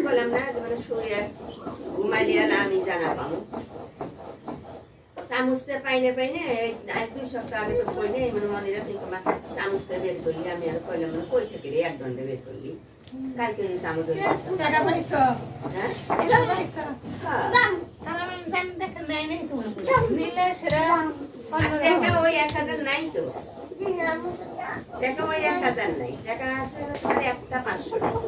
বললাম না মানে শুয়ে ঘুমাইলে আর আমি জানা পাবো চামচটা পাইনে আজ 2 সপ্তাহ আগে তো কই নেই মানে মনে রাখি তোমার চামচটা বের করলি আমি আর কইলাম না কই থেকে রে 1 ঘন্টা বের করলি কালকে এই চামচ টাকা পাইছো হ্যাঁ এটা পাইছো তারা মানে জান দেখেন নাই নাই তো নিলে সেরা টাকা ওই 1000 নাই তো টাকা ওই 1000 নাই টাকা আছে তোমার একটা 500 টাকা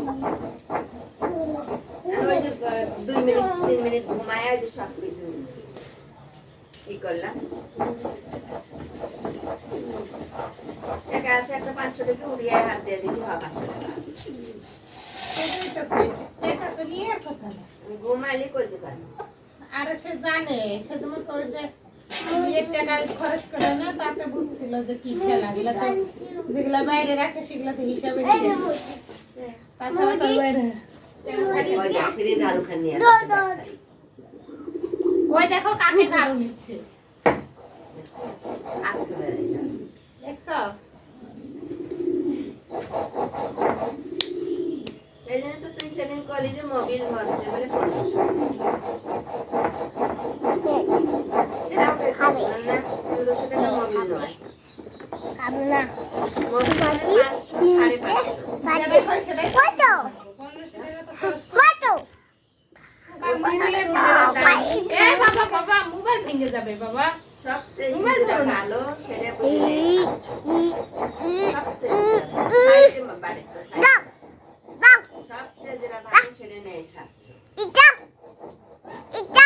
আর ওই যে 2 মিনিট 3 মিনিট ঘুমায় আর সব কিছু কি করলাম টাকা আছে একটা 500 টাকা উড়িয়ে হাত দিয়ে দিবি 500 টাকা এটা তো নিয়ে আর কথা না ঘুমাইলে করতে পারি আর সে জানে সে তোমার কই যে বিয়ের টাকা খরচ করে না তাতে বুঝছিল যে কি খেলা গুলো তো যেগুলা বাইরে রাখে সেগুলা তো হিসাবে দিতে তাছাড়া তো বাইরে ওই ফিরে ঝাড়ু খান নিয়ে ওই দেখো কাকে ঝাড়ু নিচ্ছে আটকে বেড়াই যাবে দেখছো এই জন্য তো তুই সেদিন কলেজে মোবিল ভরছে বলে 1500 সেটাও খাবে না 1500 টাকা মোবিল নয় খাবো না মোবিল বাকি 550 কত কত বাবা মোবাইল ভেঙে যাবে বাবা সবচেয়ে যেটা ভালো সেটা বলি সবচেয়ে সাইডে বাড়িতে সাইডে সবচেয়ে যেটা ভালো সেটা নেই 700 এটা এটা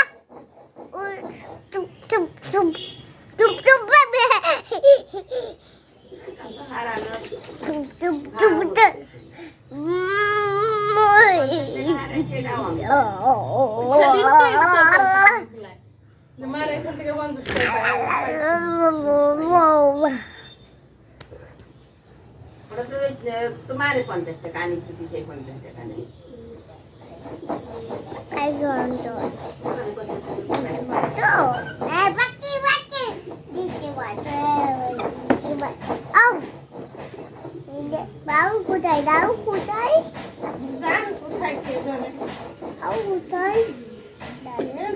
চুপ চুপ চুপ চুপ চুপ বেবে হারানো চুপ চুপ চুপ সেটাও আমি মার এখান থেকে বন্ধ ওটা তো তোমার 50 টাকা আমি কিছু সেই 50 টাকা নেই I don't know. No. Bati, bati. Dito bati. Oh. Bau kudai, bau kudai. জান কোথায় কে জানে Bau kudai.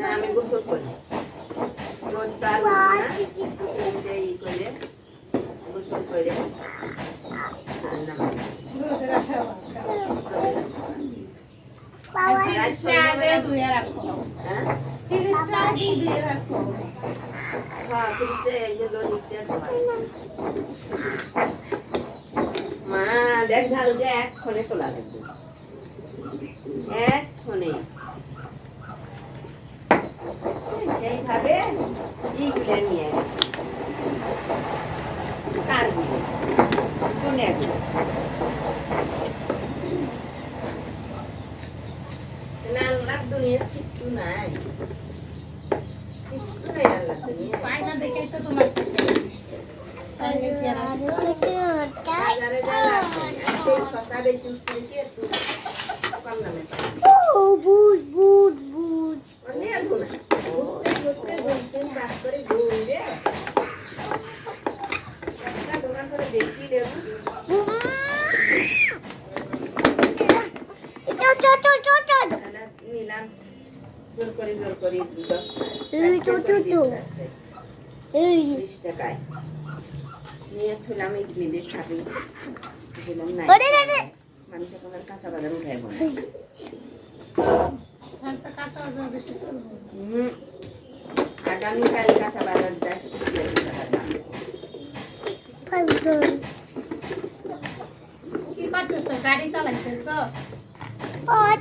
না আমি গোসল করি রোজ তার এই করে গোসল করে নামাজ রোদের আশা Bawa. আগে ধুয়ে রাখো হ্যাঁ ফ্রিজটা আগে ধুয়ে রাখো হ্যাঁ ফ্রিজে এই যে ললিতে মা দেখ ঝাড়ুটা এক্ষণে তোলা লাগবে এক্ষণে সেইভাবে ইগুলো নিয়ে গেছি তারগুলো দুনিয়াগুলো না আল্লাহ দুনিয়ার কিছু নাই কিছু নাই আল্লাহ দুনিয়া পায়না দেখেই তো তোমার কাছে আগে কি আর আসবে বাজারে যাওয়া সেই শশা বেশি উঠছে কি একটু কম দামে পাই Oh, boot, boot, boot. অনেক গুণা ঘুরতে ঘুরতে ঘুরতে চাষ করে ঘুরে একটা দোকান করে দেখি দেবো নিলাম জোর করে 20 টাকায় নিয়ে থুলাম ইডলি খাবি দিলাম নাই মানুষের কোনো কাঁচা বাজার উঠাইব না একটা কাঁচা বাজার বেশি আগামীকাল কাঁচা বাজার 10 টাকা দাম কি করতেছো গাড়ি চালাইতেছো Oh,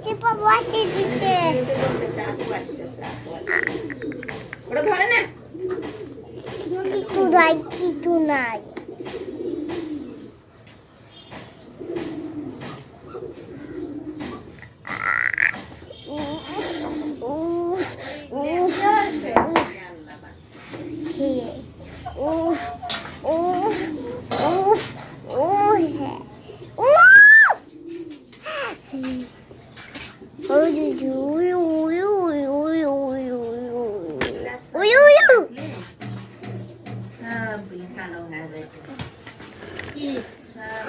tipe buat tipe. বলতেছে আপু আসতেছে ওটা ধরে না Itu naik. সবগুলো কালো হয়ে যাচ্ছে কি সব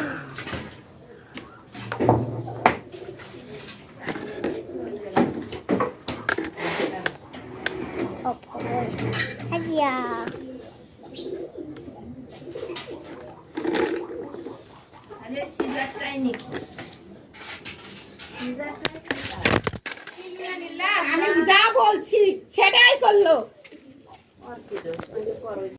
হাজিয়া আরে সিজারটাই নি সিজারটাই আমি যা বলছি সেটাই করলো আর কি দোষ ওই যে করো